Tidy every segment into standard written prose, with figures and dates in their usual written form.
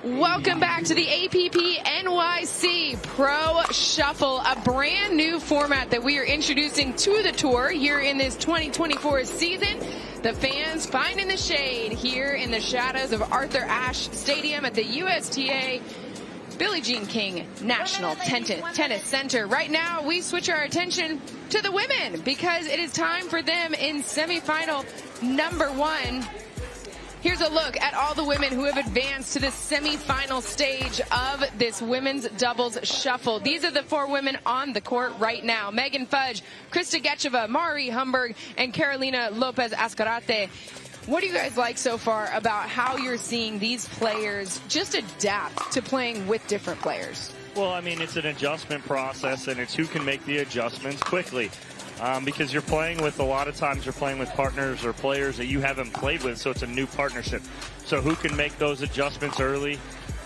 Welcome back to the APP NYC Pro Shuffle, a brand new format that we are introducing to the tour here in this 2024 season. The fans find in the shade here in the shadows of Arthur Ashe Stadium at the USTA Billie Jean King National Tennis Center. Right now, we switch our attention to the women because it is time for them in semifinal number 1. Here's a look at all the women who have advanced to the semifinal stage of this women's doubles shuffle. These are the 4 women on the court right now. Megan Fudge, Gecheva, Mari Humberg, and Carolina Lopez-Ascarate. What do you guys like so far about how you're seeing these players just adapt to playing with different players? Well, I mean, it's an adjustment process, and it's who can make the adjustments quickly. Because you're playing with, a lot of times you're playing with partners or players that you haven't played with, so it's a new partnership. So who can make those adjustments early?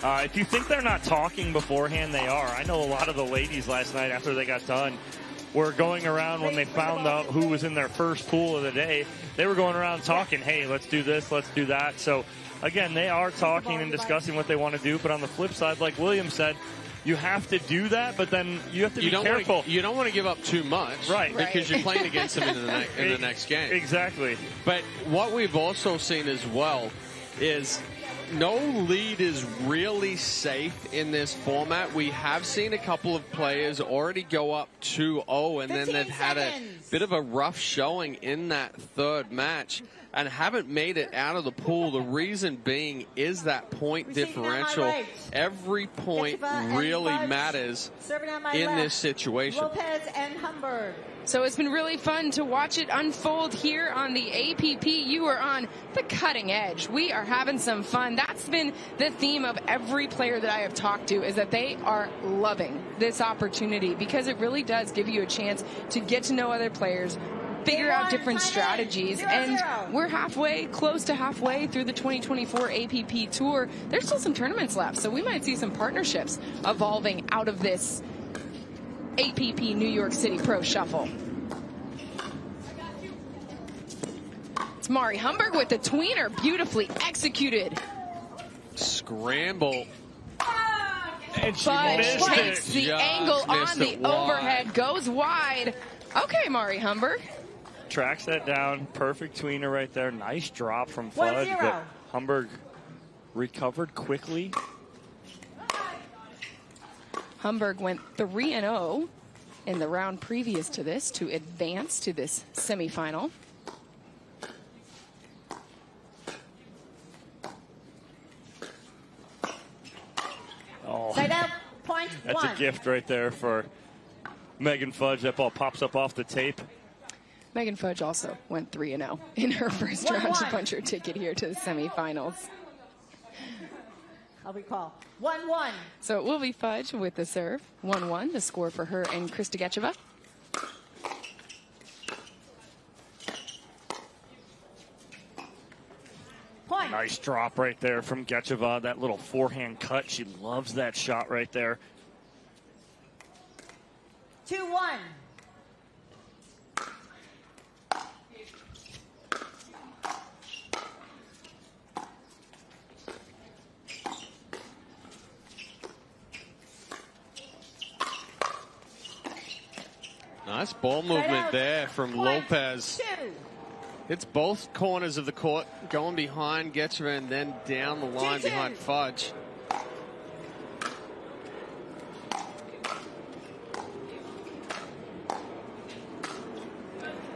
If you think they're not talking beforehand, they are. I know a lot of the ladies last night after they got done were going around when they found out who was in their first pool of the day. They were going around talking, hey, let's do this, let's do that. So, again, they are talking and discussing what they want to do. But on the flip side, like William said, you have to do that, but then you have to be careful. You don't want to give up too much, right? Because you're playing against them in the next game. Exactly. But what we've also seen as well is no lead is really safe in this format. We have seen a couple of players already go up 2-0, and then they've had a bit of a rough showing in that third match and haven't made it out of the pool. The reason being is that point differential. Every point really matters in this situation. Lopez and Humberg. So it's been really fun to watch it unfold here on the APP. You are on the cutting edge. We are having some fun. That's been the theme of every player that I have talked to, is that they are loving this opportunity because it really does give you a chance to get to know other players, figure out different strategies, and we're close to halfway through the 2024 APP Tour. There's still some tournaments left, so we might see some partnerships evolving out of this APP New York City Pro Shuffle. It's Mari Humberg with the tweener, beautifully executed. Scramble. And she Fudge missed takes it. the angle on the overhead, goes wide. Okay, Mari Humberg. Tracks that down. Perfect tweener right there. Nice drop from Fudge, but Humberg recovered quickly. Humberg went 3-0 in the round previous to this to advance to this semifinal. Oh, Side out, point that's one. a gift right there for Megan Fudge. That ball pops up off the tape. Megan Fudge also went 3-0 in her first round to punch her ticket here to the semifinals. I'll recall. 1-1. So it will be Fudge with the serve. 1-1, the score for her and Gecheva. Point. Nice drop right there from Gecheva. That little forehand cut. She loves that shot right there. 2-1. Nice ball movement there from Lopez. 2. It's both corners of the court, going behind Gecheva and then down the line behind Fudge.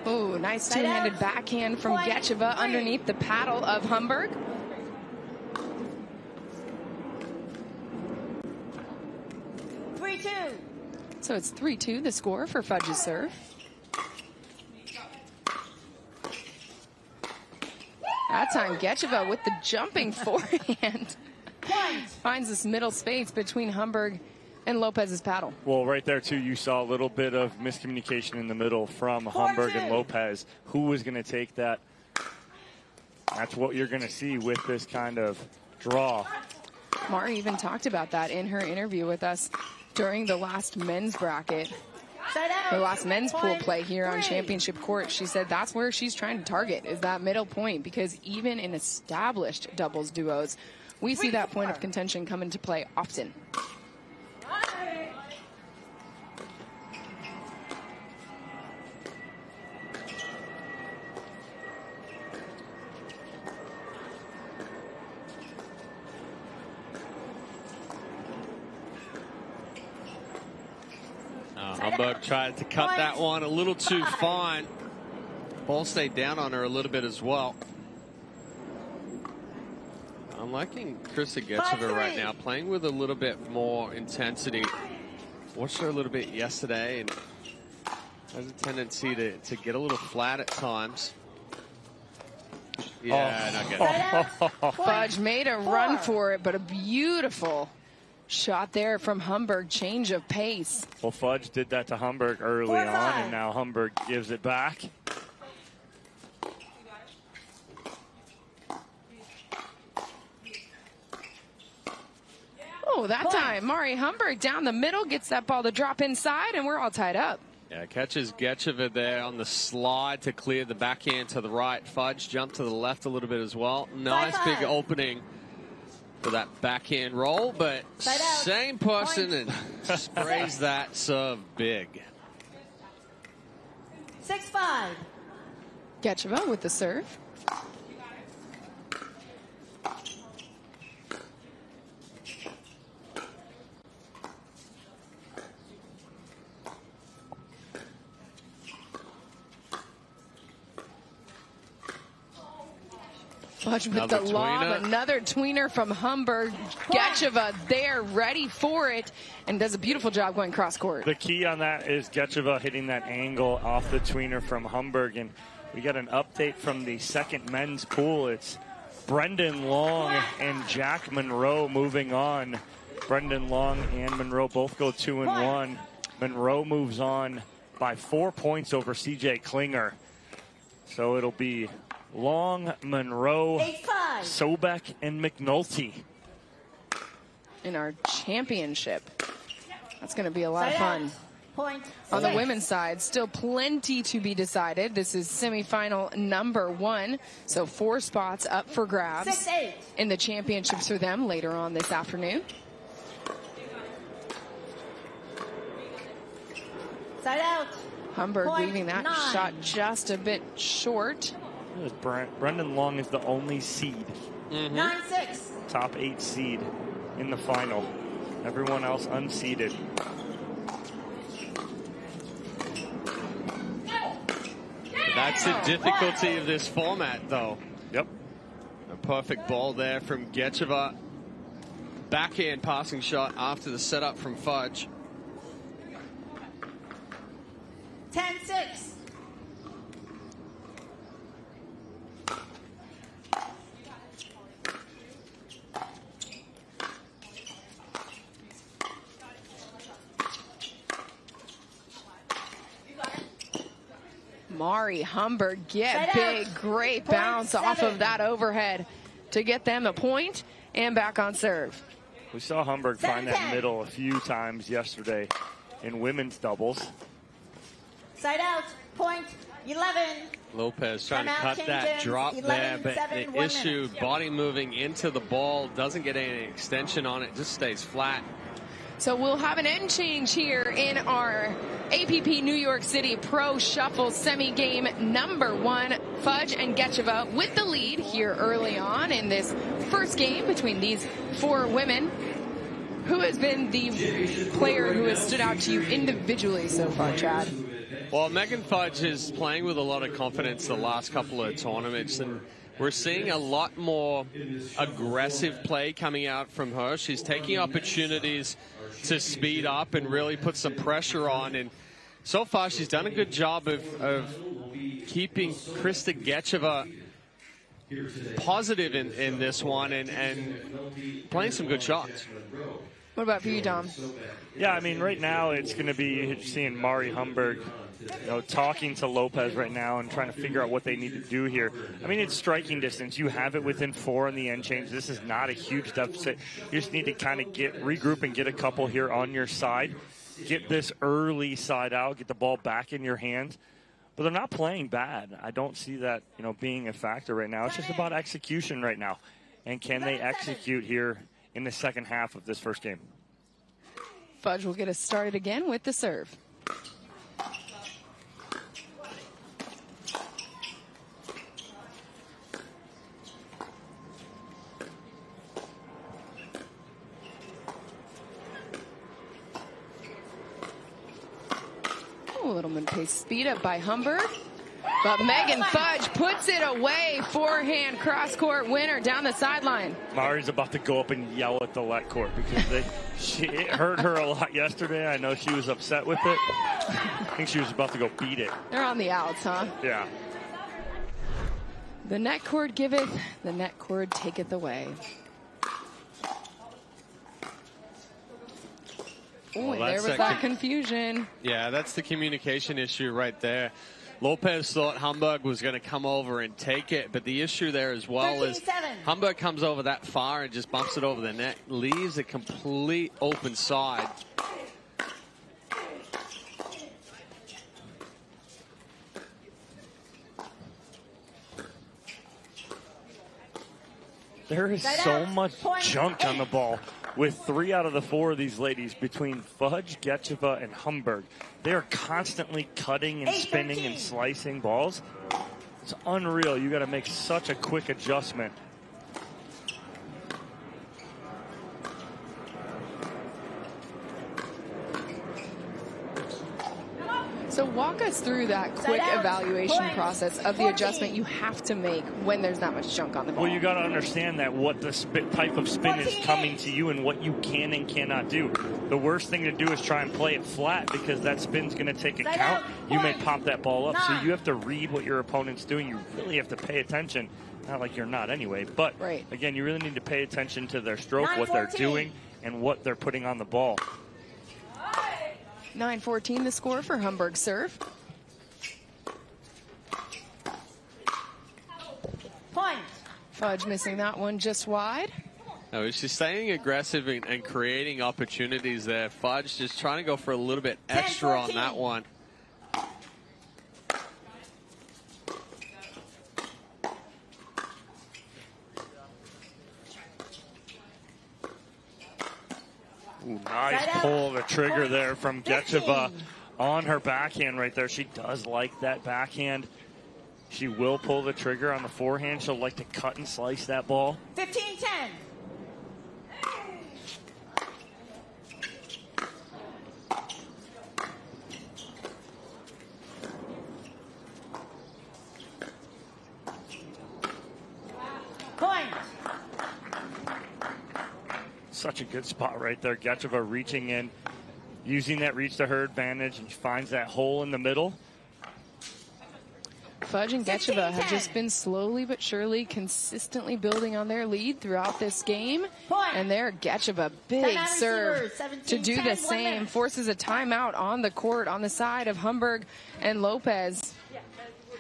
Oh, nice two-handed backhand from Gecheva underneath the paddle of Humberg. So it's 3-2, the score for Fudge's serve. That time, Gecheva with the jumping forehand finds this middle space between Humberg and Lopez's paddle. Well, right there, too, you saw a little bit of miscommunication in the middle from Humberg and Lopez. Who was going to take that? That's what you're going to see with this kind of draw. Mari even talked about that in her interview with us during the last men's bracket. Side out. her last men's pool Point play here on 3. championship court. She said that's where she's trying to target, is that middle point, because even in established doubles duos, we see that point of contention come into play often. Humberg tried to cut that one a little too fine. Ball stayed down on her a little bit as well. I'm liking Krista Gecheva right now, playing with a little bit more intensity. Watched her a little bit yesterday and has a tendency to get a little flat at times. Yeah, not good. Fudge made a run for it, but a beautiful shot there from Humberg. Change of pace. Well, Fudge did that to Humberg early on, and now Humberg gives it back. Oh, that time, Mari Humberg down the middle, gets that ball to drop inside, and we're all tied up. Yeah, catches Gecheva there on the slide to clear the backhand to the right. Fudge jumped to the left a little bit as well. Nice big opening for that backhand roll, but same person and sprays that serve big. 6-5. Gecheva with the serve. Fudge with the lob, another tweener from Humberg. Gecheva there, ready for it, and does a beautiful job going cross court. The key on that is Gecheva hitting that angle off the tweener from Humberg. And we got an update from the second men's pool. It's Brendan Long and Jack Monroe moving on. Brendan Long and Monroe both go 2-1. Monroe moves on by 4 points over CJ Klinger. So it'll be Long, Monroe, 8-5. Sobek, and McNulty in our championship. That's going to be a lot of fun. Point On the women's side, still plenty to be decided. This is semifinal number 1, so 4 spots up for grabs 6-8. in the championships for them later on this afternoon. Side out. Humberg Point leaving that 9. shot just a bit short. Brendan Long is the only seed. 9-6. Top 8 seed in the final. Everyone else unseeded. That's the difficulty of this format, though. Yep. A perfect ball there from Gecheva. Backhand passing shot after the setup from Fudge. 10-6. Mari Humberg get big, great bounce off of that overhead to get them a point and back on serve. We saw Humberg find that middle a few times yesterday in women's doubles. Side out. Point 11. Lopez trying to Timeout cut that changes. drop 11, there, but 7, the 1 issue, minute. body moving into the ball, doesn't get any extension on it, just stays flat. So we'll have an end change here in our APP New York City Pro Shuffle semi-game number 1. Fudge and Gecheva with the lead here early on in this first game between these 4 women. Who has been the player who has stood out to you individually so far, Chad? Well, Megan Fudge is playing with a lot of confidence the last couple of tournaments, and we're seeing a lot more aggressive play coming out from her. She's taking opportunities to speed up and really put some pressure on, and so far she's done a good job of keeping Krista Gecheva positive in this one and playing some good shots. What about for you, Dom? Yeah, I mean, right now it's going to be seeing Mari Humberg, talking to Lopez right now and trying to figure out what they need to do here. I mean, it's striking distance. You have it within 4 in the end change. This is not a huge deficit. You just need to kind of regroup and get a couple here on your side. get this early side out, get the ball back in your hands. But they're not playing bad. I don't see that, being a factor right now. It's just about execution right now. And can they execute here in the second half of this first game? Fudge will get us started again with the serve. A little mid-pace speed up by Humberg. But Megan Fudge puts it away. Forehand cross-court winner down the sideline. Mari's about to go up and yell at the let court because it hurt her a lot yesterday. I know she was upset with it. I think she was about to go beat it. They're on the outs, huh? Yeah. The net cord giveth, the net cord taketh away. Oh, Well, there was that confusion. Yeah, that's the communication issue right there. Lopez thought Humberg was going to come over and take it, but the issue there as well is Humberg comes over that far and just bumps it over the net, leaves a complete open side. There is so much junk on the ball with 3 out of the 4 of these ladies between Fudge, Gecheva, and Humberg. They are constantly cutting and spinning and slicing balls. It's unreal. You got to make such a quick adjustment. So walk us through that quick evaluation process of the adjustment you have to make when there's that much junk on the ball. Well, you got to understand that what the type of spin is coming to you and what you can and cannot do. The worst thing to do is try and play it flat because that spin's going to take a count. You may pop that ball up. So you have to read what your opponent's doing. You really have to pay attention. Not like you're not anyway, but again, you really need to pay attention to their stroke, what they're doing, and what they're putting on the ball. 9-14 the score for Humberg serve. Point. Fudge missing that one just wide. No, she's staying aggressive and creating opportunities there. Fudge just trying to go for a little bit extra on that one. Ooh, nice pull the trigger there from Gecheva on her backhand right there. She does like that backhand. She will pull the trigger on the forehand. She'll like to cut and slice that ball. 15-10. Point. Such a good spot right there. Gecheva reaching in, using that reach to her advantage, and she finds that hole in the middle. Fudge and Gecheva have just been slowly but surely consistently building on their lead throughout this game. And there, Gecheva, big serve to do the same. Forces a timeout on the court on the side of Humberg and Lopez.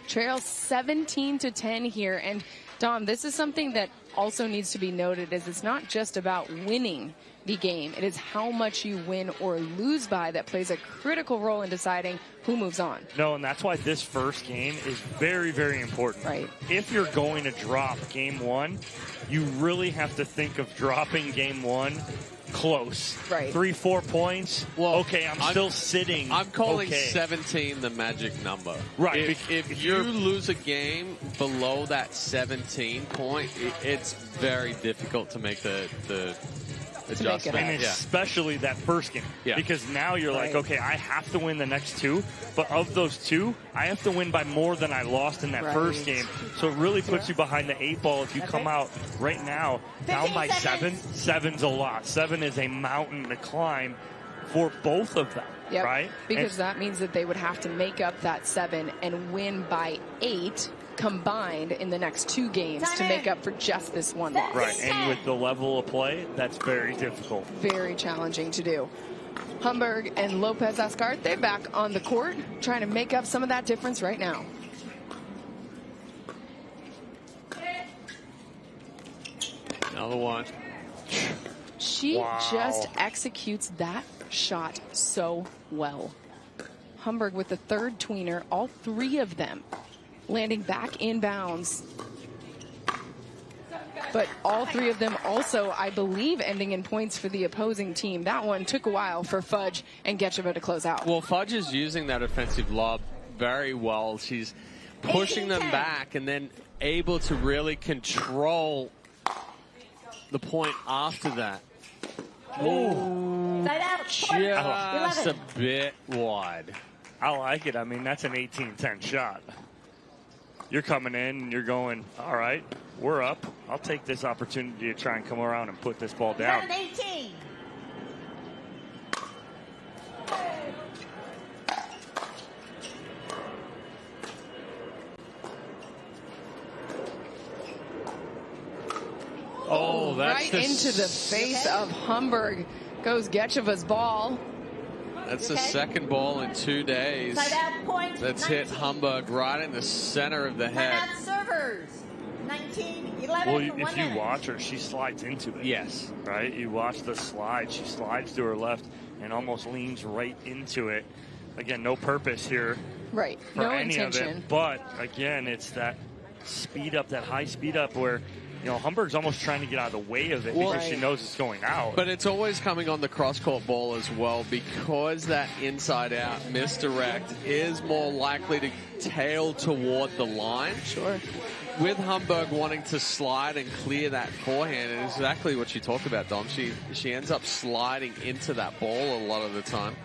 Trails 17-10 here. And Dom, this is something that also needs to be noted, is it's not just about winning the game. It is how much you win or lose by that plays a critical role in deciding who moves on. No, and that's why this first game is very, very important. Right. If you're going to drop game 1, you really have to think of dropping game 1 close. Right. 3-4 points. Well, okay, I'm still sitting. I'm calling 17 the magic number. Right. If you lose a game below that 17 point, it's very difficult to make the adjustment. And especially that first game. Yeah. Because now you're like, okay, I have to win the next 2, but of those 2, I have to win by more than I lost in that first game. So it really puts you behind the 8 ball if you come out right now down by 7. 7's a lot. 7 is a mountain to climb for both of them, right? Because that means that they would have to make up that 7 and win by 8 combined in the next 2 games to make up for just this one loss. Right, and with the level of play, that's very difficult. Very challenging to do. Humberg and Lopez-Ascarate, they're back on the court, trying to make up some of that difference right now. Another one. She just executes that shot so well. Humberg with the third tweener, all three of them landing back in bounds. But all three of them also, I believe, ending in points for the opposing team. That one took a while for Fudge and Gecheva to close out. Well, Fudge is using that offensive lob very well. She's pushing them back and then able to really control the point after that. Side out. Just a bit wide. I like it. I mean, that's an 18-10 shot. You're coming in and you're going, all right, we're up. I'll take this opportunity to try and come around and put this ball down. 18. Oh, that's right into the face of Humberg goes Gecheva's ball. That's the second ball in 2 days. Side out point. That's 19. hit Humberg right in the center of the Side head. out servers. 19, 11. Well, if you watch her, she slides into it. Yes. Right? You watch the slide. She slides to her left and almost leans right into it. Again, no purpose here. Right. For No any intention. of it. But, again, it's that speed up, that high speed up where, you know, Humberg's almost trying to get out of the way of it because she knows it's going out. But it's always coming on the cross-court ball as well, because that inside-out misdirect is more likely to tail toward the line. Sure. With Humberg wanting to slide and clear that forehand, and exactly what you talked about, Dom. She ends up sliding into that ball a lot of the time.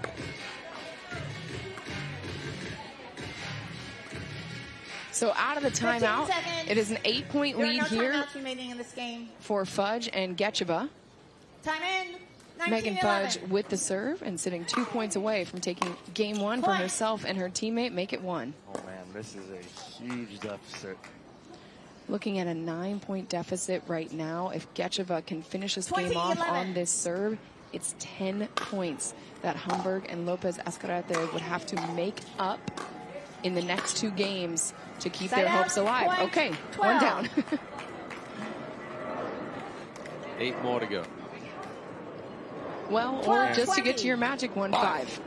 So out of the timeout, it is an 8-point There are lead no here timeouts remaining in this game. for Fudge and Gecheva. Time in. 19, Megan 11. Fudge with the serve and sitting 2 points away from taking game one for Point. herself and her teammate. Make it one. Oh, man, this is a huge deficit. Looking at a 9-point deficit right now. If Gecheva can finish this 20, game off 11. on this serve, it's 10 points that Humberg and Lopez-Ascarate would have to make up in the next 2 games to keep Side their out, hopes alive. point, Okay, 12. one down. 8 more to go. Well, or 12, just to get 20. to your magic 1-5.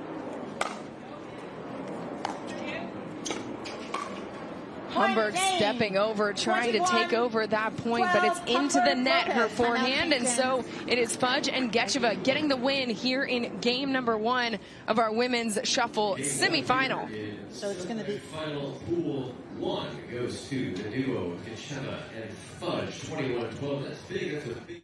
Humberg game. stepping over, trying to 21, take over that point, but it's 12, into the Humberg, net, her Lopez. forehand, and Timeout so it is Fudge and Gecheva getting the win here in game number 1 of our women's shuffle semifinal. So it's going to be final pool 1 goes to the duo of Gecheva and Fudge, 21-12. That's big. That's a big.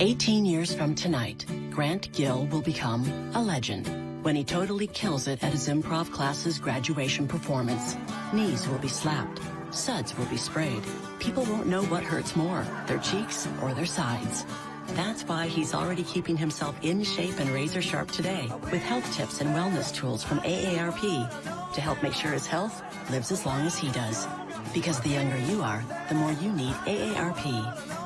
"18 years from tonight, Grant Gill will become a legend when he totally kills it at his improv class's graduation performance. Knees will be slapped. Suds will be sprayed. People won't know what hurts more, their cheeks or their sides. That's why he's already keeping himself in shape and razor sharp today with health tips and wellness tools from AARP to help make sure his health lives as long as he does. Because the younger you are, the more you need AARP.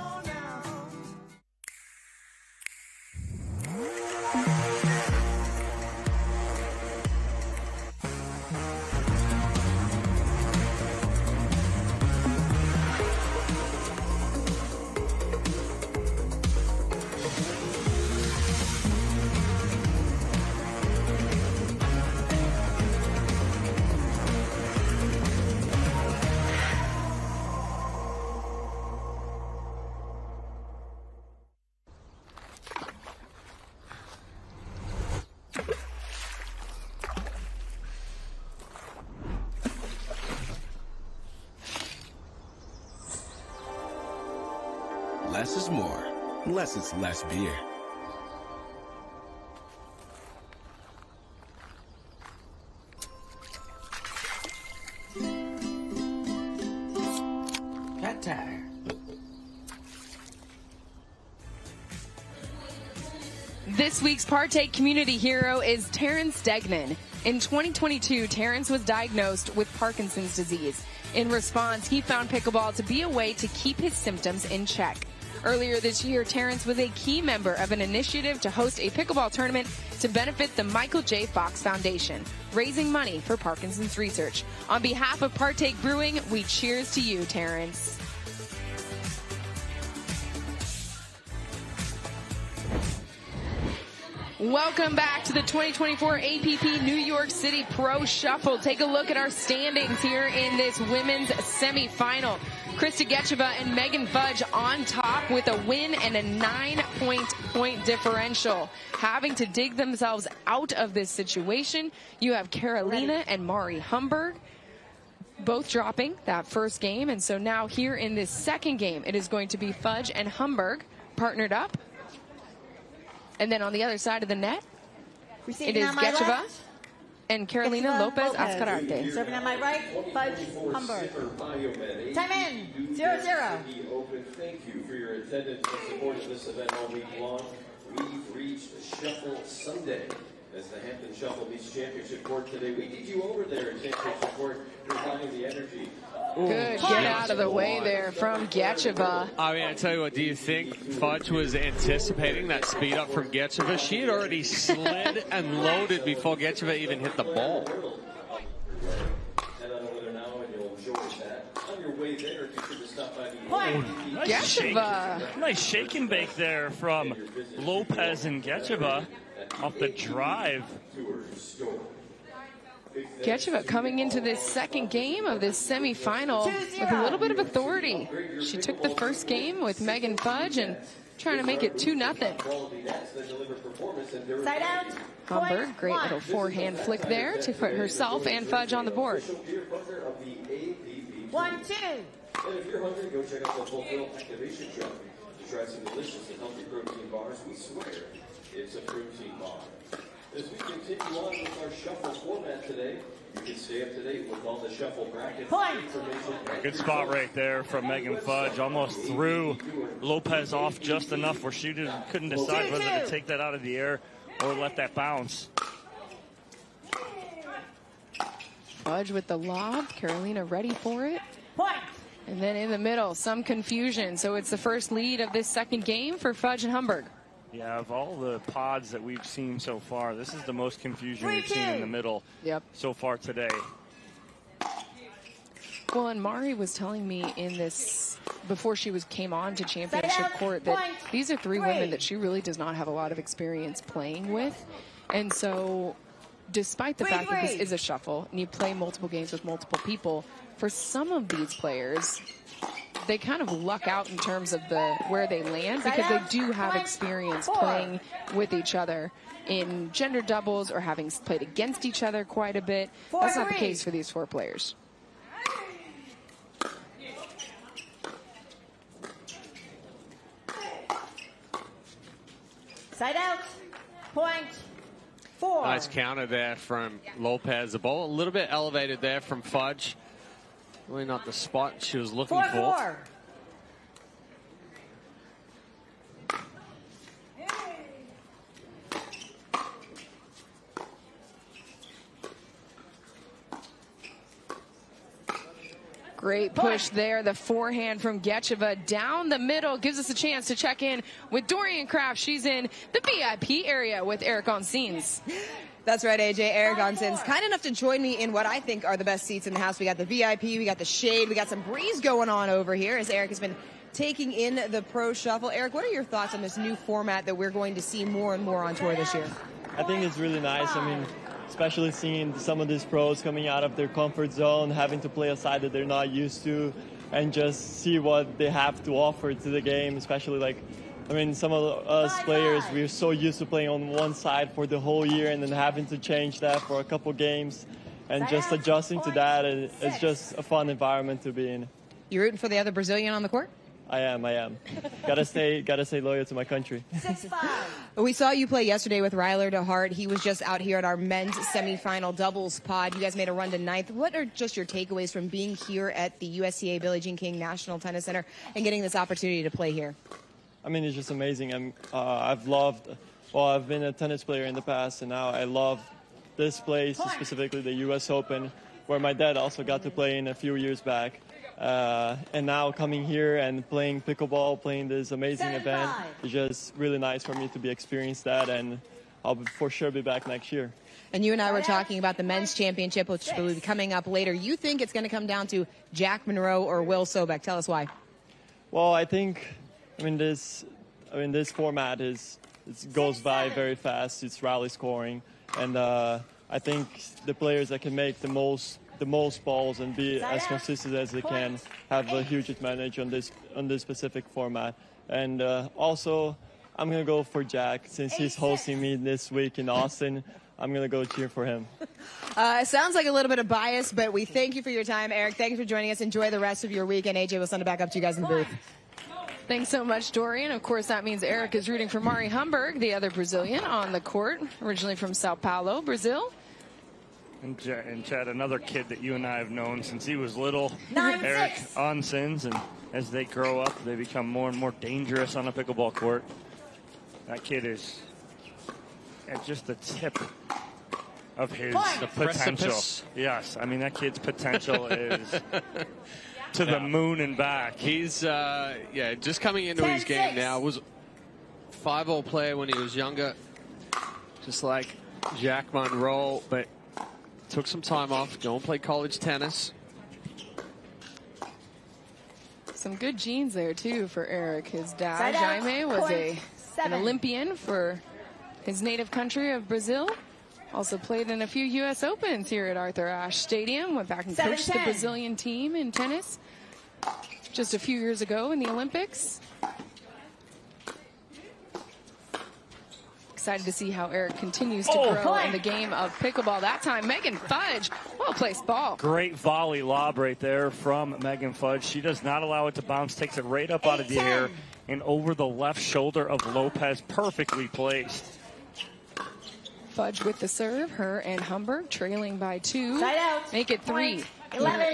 Less is more, unless it's less beer. Cat tire. This week's Partake Community Hero is Terrence Degnan. In 2022, Terrence was diagnosed with Parkinson's disease. In response, he found pickleball to be a way to keep his symptoms in check. Earlier this year, Terrence was a key member of an initiative to host a pickleball tournament to benefit the Michael J. Fox Foundation, raising money for Parkinson's research. On behalf of Partake Brewing, we cheers to you, Terrence. Welcome back to the 2024 APP New York City Pro Shuffle. Take a look at our standings here in this women's semifinal. Gecheva and Megan Fudge on top with a win and a 9-point differential. Having to dig themselves out of this situation, you have Carolina and Mari Humberg both dropping that first game. And so now here in this second game, it is going to be Fudge and Humberg partnered up. And then on the other side of the net, it is Gecheva and Carolina Lopez-Ascarate. Serving on my right, Fudge Humberg. Time in, 0-0. Open. Thank you for your attendance and support of this event all week long. We've reached Shuffle Sunday as the Hampton Shuffle meets Championship Court today. We need you over there at Championship Court providing the energy. Good get out of the way there from Gecheva. I mean, I tell you what, do you think Fudge was anticipating that speed up from Gecheva? She had already slid and loaded before Gecheva even hit the ball. Nice shake and bake there from Lopez and Gecheva off the drive. Gecheva coming into this second game of this semifinal with a little bit of authority. She took the first game with Megan Fudge and trying to make it 2-0. Side out. Humberg, great little forehand flick there to put herself and Fudge on the board. 1-2. And if you're hungry, go check out the Fulfill Activation Shop to try some delicious and healthy protein bars. We swear it's a protein bar. As we continue on with our shuffle format today, you can stay up to date with all the shuffle bracket information. Good spot right there from Megan Fudge. Almost threw Lopez off just enough where she couldn't decide whether to take that out of the air or let that bounce. Fudge with the lob. Carolina ready for it. Point. And then in the middle, some confusion. So it's the first lead of this second game for Fudge and Humberg. Yeah, of all the pods that we've seen so far, this is the most confusion we've seen in the middle so far today. Well, and Mari was telling me in this, before she came on to Championship Court, that these are three women that she really does not have a lot of experience playing with. And so despite the fact that this is a shuffle and you play multiple games with multiple people, for some of these players, they kind of luck out in terms of where they land because they do have experience playing with each other in gender doubles or having played against each other quite a bit. That's not the case for these four players. Side out. Point. 4. Nice counter there from Lopez. The ball a little bit elevated there from Fudge. Really not the spot she was looking for. 4-4. Great push there. The forehand from Gecheva down the middle gives us a chance to check in with Dorian Kraft. She's in the VIP area with Eric Onsines. That's right, AJ. Eric Onsines, kind enough to join me in what I think are the best seats in the house. We got the VIP, we got the shade, we got some breeze going on over here as Eric has been taking in the Pro Shuffle. Eric, what are your thoughts on this new format that we're going to see more and more on tour this year? I think it's really nice. I mean, especially seeing some of these pros coming out of their comfort zone, having to play a side that they're not used to, and just see what they have to offer to the game, especially like, I mean, some of us players, we're so used to playing on one side for the whole year and then having to change that for a couple games and just adjusting to that. It's just a fun environment to be in. You rooting for the other Brazilian on the court? I am. Gotta stay loyal to my country. 6-5. We saw you play yesterday with Ryler DeHart. He was just out here at our men's semifinal doubles pod. You guys made a run to 9th. What are just your takeaways from being here at the USTA Billie Jean King National Tennis Center and getting this opportunity to play here? I mean, it's just amazing. I've been a tennis player in the past, and now I love this place, specifically the U.S. Open, where my dad also got to play in a few years back. And now coming here and playing pickleball, playing this amazing event, it's just really nice for me to be experienced that, and I'll for sure be back next year. And you and I were talking about the men's championship, which will be coming up later. You think it's going to come down to Jack Monroe or Will Sobek? Tell us why. Well, I think, this format goes by very fast. It's rally scoring, and I think the players that can make the most balls and be as consistent as they can have a huge advantage on this specific format. And also, I'm gonna go for Jack since he's hosting me this week in Austin. I'm gonna go cheer for him. It sounds like a little bit of bias, but we thank you for your time, Eric. Thanks for joining us. Enjoy the rest of your week, and AJ will send it back up to you guys in the booth. Thanks so much, Dorian. Of course, that means Eric is rooting for Mari Humberg, the other Brazilian on the court, originally from Sao Paulo, Brazil. And Chad, another kid that you and I have known since he was little, 9-6. Eric Onsens, and as they grow up, they become more and more dangerous on a pickleball court. That kid is at just the tip of his potential. Precipice. Yes, I mean, that kid's potential is to the moon and back. He's, just coming into his game now. Was 5-0 player when he was younger, just like Jack Monroe, but took some time off, go and play college tennis. Some good genes there, too, for Eric. His dad, Jaime, was an Olympian for his native country of Brazil. Also played in a few U.S. Opens here at Arthur Ashe Stadium. Went back and coached the Brazilian team in tennis just a few years ago in the Olympics. Excited to see how Eric continues to grow in the game of pickleball. That time, Megan Fudge, well-placed ball. Great volley lob right there from Megan Fudge. She does not allow it to bounce, takes it right up out of the air and over the left shoulder of Lopez, perfectly placed. Fudge with the serve, her and Humberg trailing by 2. Make it 3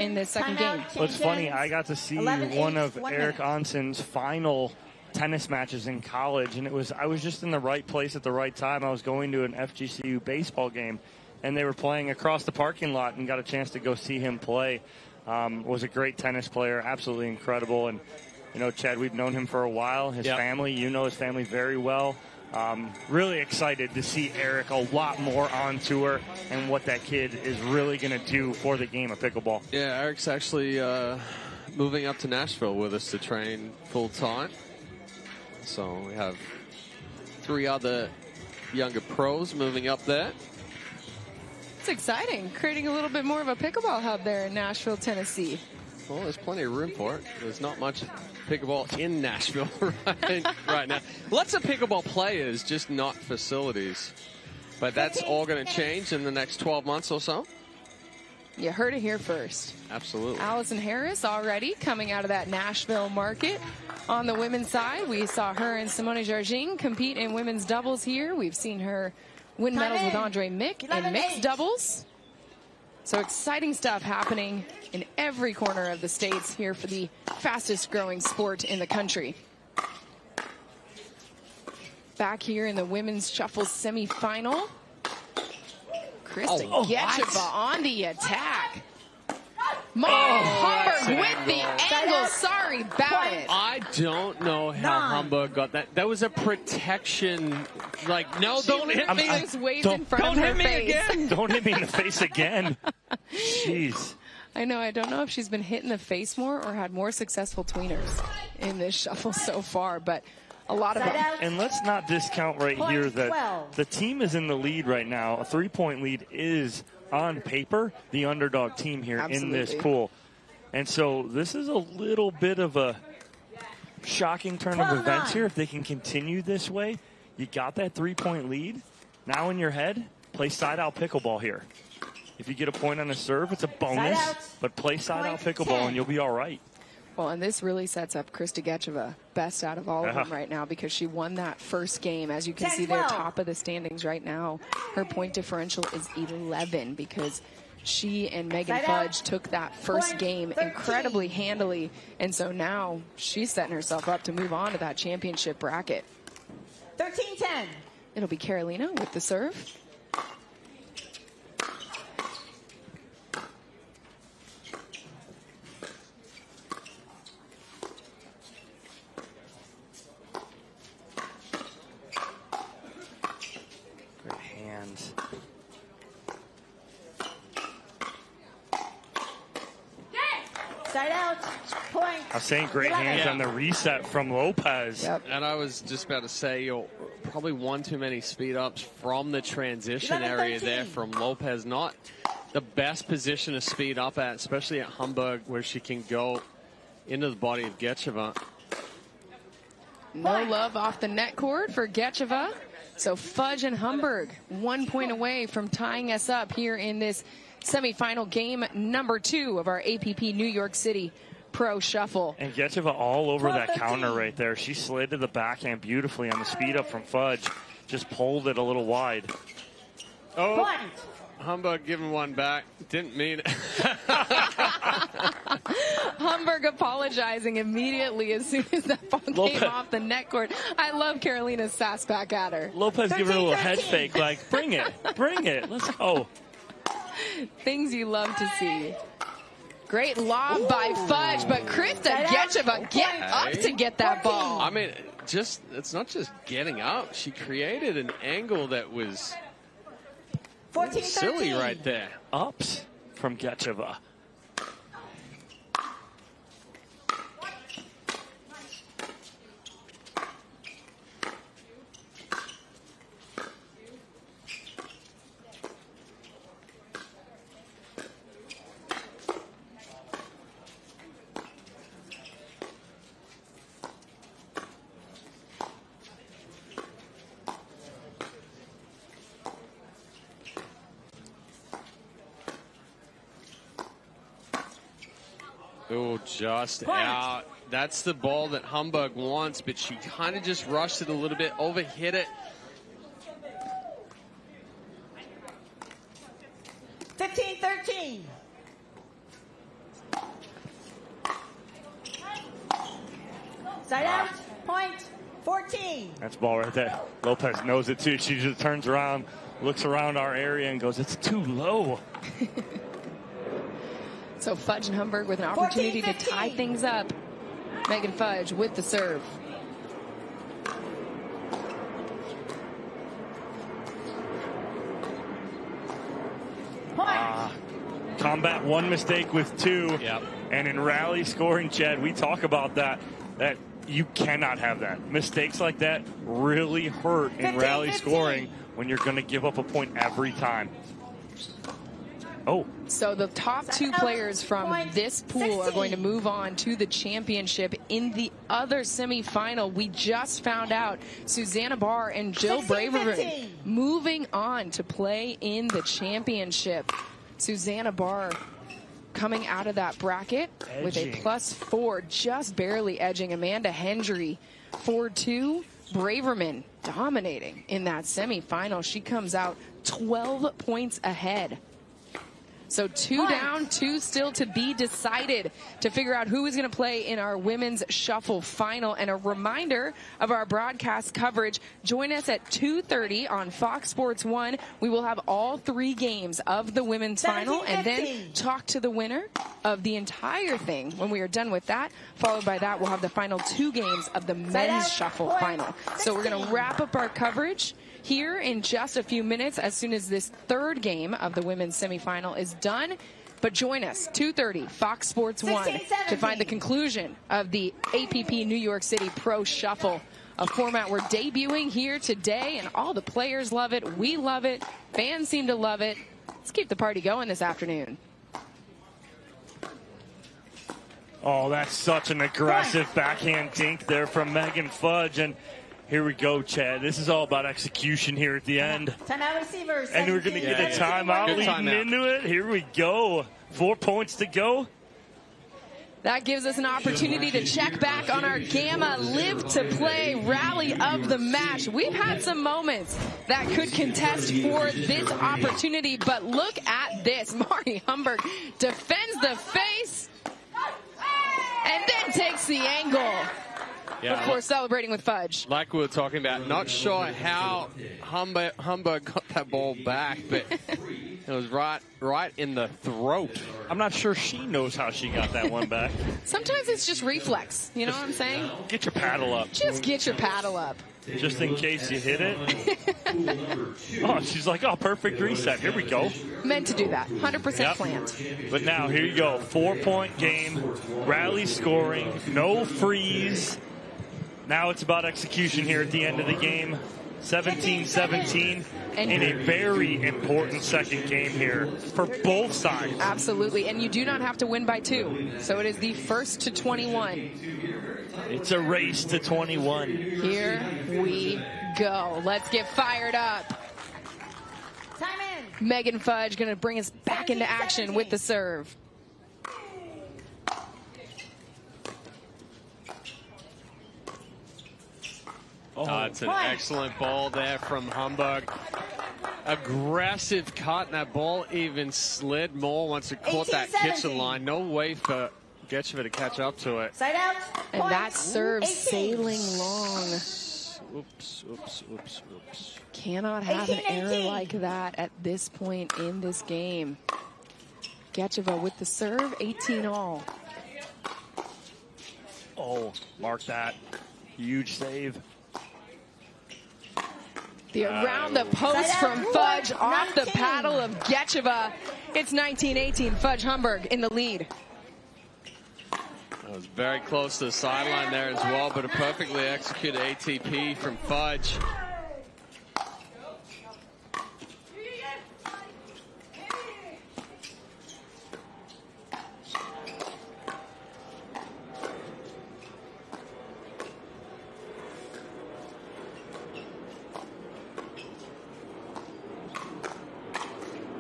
in the second game. Well, it's funny, I got to see one of Eric Onsen's final tennis matches in college, and I was just in the right place at the right time. I was going to an FGCU baseball game, and they were playing across the parking lot, and got a chance to go see him play. Was a great tennis player, absolutely incredible. And Chad, we've known him for a while. His family, his family very well. Really excited to see Eric a lot more on tour and what that kid is really going to do for the game of pickleball. Yeah, Eric's actually moving up to Nashville with us to train full time. So we have 3 other younger pros moving up there. It's exciting, creating a little bit more of a pickleball hub there in Nashville, Tennessee. Well, there's plenty of room for it. There's not much pickleball in Nashville right now. Lots of pickleball players, just not facilities. But that's all going to change in the next 12 months or so. You heard it here first. Absolutely. Allison Harris already coming out of that Nashville market. On the women's side, we saw her and Simone Jargin compete in women's doubles here. We've seen her win medals with Andre Mick in mixed doubles. So exciting stuff happening in every corner of the States here for the fastest growing sport in the country. Back here in the women's shuffle semifinal. Kristen Gecheva on the attack. Humberg with the angle. Sorry about it. I don't know how Humberg got that. That was a protection. Like, no, don't hit me. In front of her face. Again. Don't hit me in the face again. Jeez. I know. I don't know if she's been hit in the face more or had more successful tweeners in this shuffle so far, but a lot of them. And let's not discount right here that the team is in the lead right now. A 3-point lead is, on paper, the underdog team here in this pool. And so this is a little bit of a shocking turn of events here. If they can continue this way, you got that 3-point lead. Now in your head, play side-out pickleball here. If you get a point on a serve, it's a bonus, but play side-out pickleball and you'll be all right. Well, and this really sets up Krista Gecheva best out of all of them right now, because she won that first game. As you can see there, top of the standings right now. Her point differential is 11 because she and Megan Fudge took that first game incredibly handily. And so now she's setting herself up to move on to that championship bracket. 13-10. It'll be Carolina with the serve. hands. Side out. Point. I was saying great hands on the reset from Lopez. Yep. And I was just about to say, probably one too many speed ups from the transition area there from Lopez. Not the best position to speed up at, especially at Humberg, where she can go into the body of Gecheva. No love off the net cord for Gecheva. So Fudge and Humberg 1 point away from tying us up here in this semifinal game number 2 of our APP New York City Pro Shuffle. And Gecheva all over that counter right there. She slid to the backhand beautifully on the speed up from Fudge. Just pulled it a little wide. Oh, Humberg giving one back. Didn't mean it. Humberg apologizing immediately as soon as that ball came off the net cord. I love Carolina's sass back at her. Lopez giving her a little head fake like, bring it, let's go. Things you love to see. Great lob by Fudge, but Krista Gecheva get up to get that ball. I mean, it's not just getting up. She created an angle that was silly right there. Ups from Gecheva. Oh, just out. That's the ball that Humberg wants, but she kind of just rushed it a little bit, overhit it. 15-13. Side out. Point. 14. That's ball right there. Lopez knows it too. She just turns around, looks around our area and goes, it's too low. So Fudge and Humberg with an opportunity 14-15. to tie things up. Megan Fudge with the serve. Combat one mistake with 2. Yep. And in rally scoring, Chad, we talk about that you cannot have that. Mistakes like that really hurt in rally scoring when you're going to give up a point every time. Oh. So the top 2 players from this pool are going to move on to the championship. In the other semifinal, we just found out Susanna Barr and Jill Braverman moving on to play in the championship. Susanna Barr coming out of that bracket with a +4, just barely edging Amanda Hendry. 4-2. Braverman dominating in that semifinal. She comes out 12 points ahead. So 2 down, 2 still to be decided to figure out who is going to play in our women's shuffle final. And a reminder of our broadcast coverage. Join us at 2:30 on Fox Sports 1. We will have all 3 games of the women's final and then talk to the winner of the entire thing when we are done with that. Followed by that, we'll have the final 2 games of the men's shuffle final. So we're going to wrap up our coverage here in just a few minutes as soon as this 3rd game of the women's semifinal is done. But join us 2:30 Fox Sports 1 to find the conclusion of the APP New York City Pro Shuffle, a format we're debuting here today, and all the players love it. We love it. Fans seem to love it. Let's keep the party going this afternoon. Oh, that's such an aggressive backhand dink there from Megan Fudge. And here we go, Chad. This is all about execution here at the end. Timeout receivers. And we're going to get a timeout leading into it. Here we go. 4 points to go. That gives us an opportunity to check back on our Gamma Live to Play Rally of the Match. We've had some moments that could contest for this opportunity, but look at this. Mari Humberg defends the face and then takes the angle. Yeah, of course, celebrating with Fudge. Like we were talking about, not sure how Humberg got that ball back, but It was right in the throat. I'm not sure she knows how she got that one back. Sometimes it's just reflex. You know what I'm saying? Get your paddle up. Just get your paddle up. Just in case you hit it. Oh, she's like, oh, perfect reset. Here we go. Meant to do that. 100% planned. But now, here you go. 4-point game. Rally scoring. No freeze. Now it's about execution here at the end of the game. 17-17 in a very important second game here for both sides. Absolutely. And you do not have to win by 2. So it is the first to 21. It's a race to 21. Here we go. Let's get fired up. Time in. Megan Fudge going to bring us back into action with the serve. Oh, it's an excellent ball there from Humberg. Aggressive cut, and that ball even slid more once it caught that kitchen line. No way for Gecheva to catch up to it. Side out. And that serve sailing long. Oops, oops, oops, oops. Cannot have an error like that at this point in this game. Gecheva with the serve, 18 all. Oh, mark that. Huge save. The around the post from Fudge off the paddle of Gecheva. It's 19-18. Fudge Humberg in the lead. That was very close to the sideline there as well, but a perfectly executed ATP from Fudge.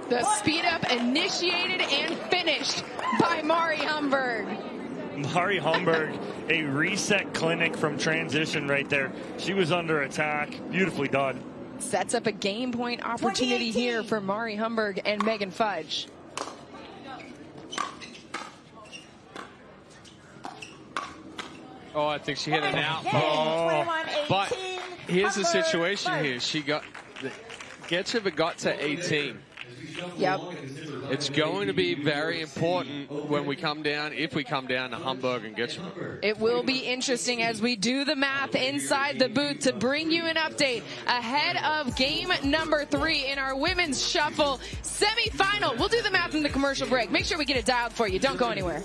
The speed up initiated and finished by Mari Humberg. Mari Humberg, a reset clinic from transition right there. She was under attack. Beautifully done. Sets up a game point opportunity here for Mari Humberg and Megan Fudge. Oh, I think she hit it out. Oh, but here's the situation here. Gecheva got to 18. Yep. It's going to be very important when we come down, if we come down to Humberg and Gecheva. It will be interesting as we do the math inside the booth to bring you an update ahead of game number 3 in our women's shuffle semifinal. We'll do the math in the commercial break. Make sure we get it dialed for you. Don't go anywhere.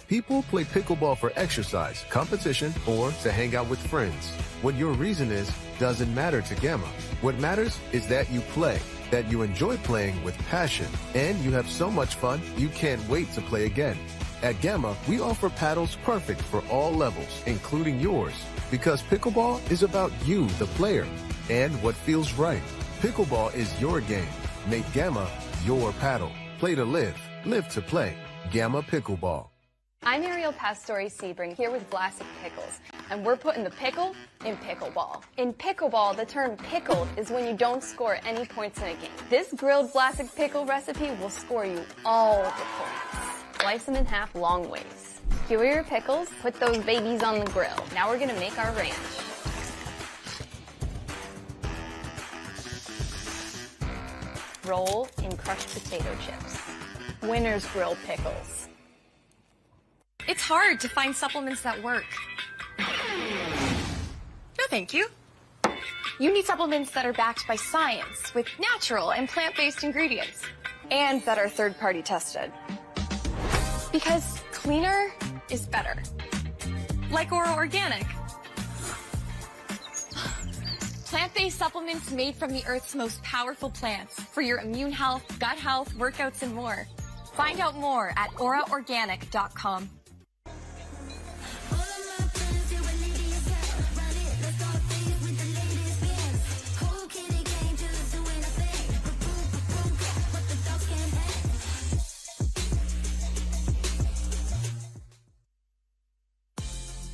People play pickleball for exercise, competition, or to hang out with friends. What your reason is doesn't matter to Gamma. What matters is that you play, that you enjoy playing with passion, and you have so much fun you can't wait to play again. At Gamma, we offer paddles perfect for all levels, including yours, because pickleball is about you, the player, and what feels right. Pickleball is your game. Make Gamma your paddle. Play to live, live to play. Gamma Pickleball. I'm Ariel Pastori-Sebring here with Vlasic Pickles, and we're putting the pickle in pickleball. In pickleball, the term pickled is when you don't score any points in a game. This grilled Vlasic pickle recipe will score you all the points. Slice them in half long ways. Skewer your pickles, put those babies on the grill. Now we're gonna make our ranch. Roll in crushed potato chips. Winner's grilled pickles. It's hard to find supplements that work. No, thank you. You need supplements that are backed by science with natural and plant-based ingredients. And that are third-party tested. Because cleaner is better. Like Ora Organic. Plant-based supplements made from the Earth's most powerful plants for your immune health, gut health, workouts, and more. Find out more at oraorganic.com.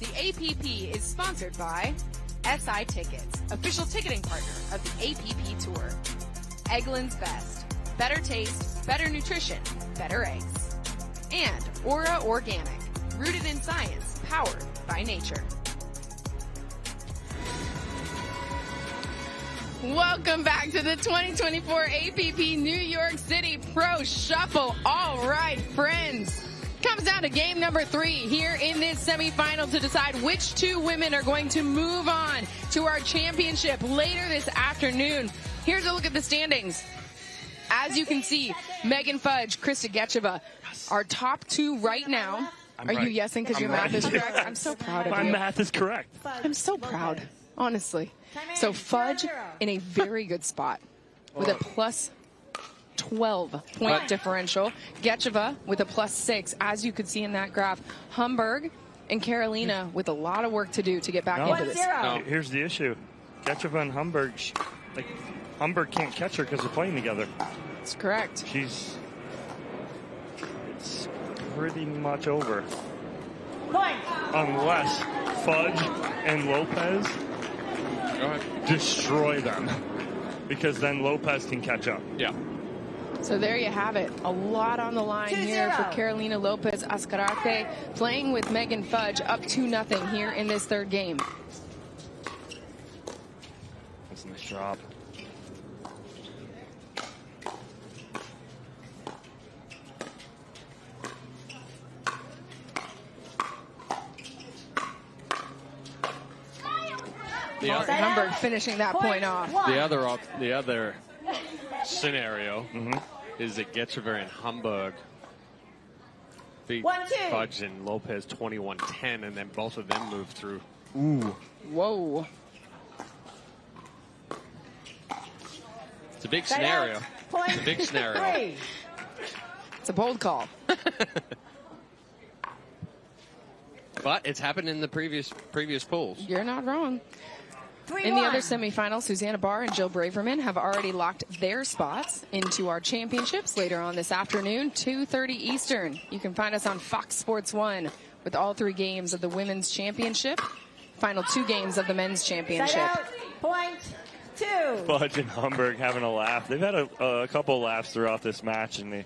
The APP is sponsored by SI Tickets, official ticketing partner of the APP Tour. Eggland's Best, better taste, better nutrition, better eggs. And Ora Organic, rooted in science, powered by nature. Welcome back to the 2024 APP New York City Pro Shuffle. All right, friends. Comes down to game number 3 here in this semifinal to decide which 2 women are going to move on to our championship later this afternoon. Here's a look at the standings. As you can see, Megan Fudge, Krista Gecheva, our top 2 right now. Are you yesing because your math is correct? I'm so proud of you. My math is correct. I'm so proud, honestly. So Fudge in a very good spot with a plus 12-point differential. Gecheva with a plus 6, as you could see in that graph. Humberg and Carolina with a lot of work to do to get back into this. No. Here's the issue. Gecheva and Humberg, Humberg can't catch her because they're playing together. That's correct. It's pretty much over. Unless Fudge and Lopez destroy them. Because then Lopez can catch up. Yeah. So there you have it. A lot on the line here for Carolina Lopez-Ascarate, playing with Megan Fudge, up 2-0 here in this 3rd game. That's a nice job. Humberg finishing that point off. The other scenario is that Gecheva and Humberg beat Fudge and Lopez 21-10, and then both of them move through. Ooh. Whoa. It's a big scenario. It's a big scenario. It's a bold call. But it's happened in the previous pools. You're not wrong. In the other semifinals, Susanna Barr and Jill Braverman have already locked their spots into our championships later on this afternoon, 2:30 Eastern. You can find us on Fox Sports 1 with all 3 games of the Women's Championship, final 2 games of the Men's Championship. Point 2. Fudge and Humberg having a laugh. They've had a couple laughs throughout this match, and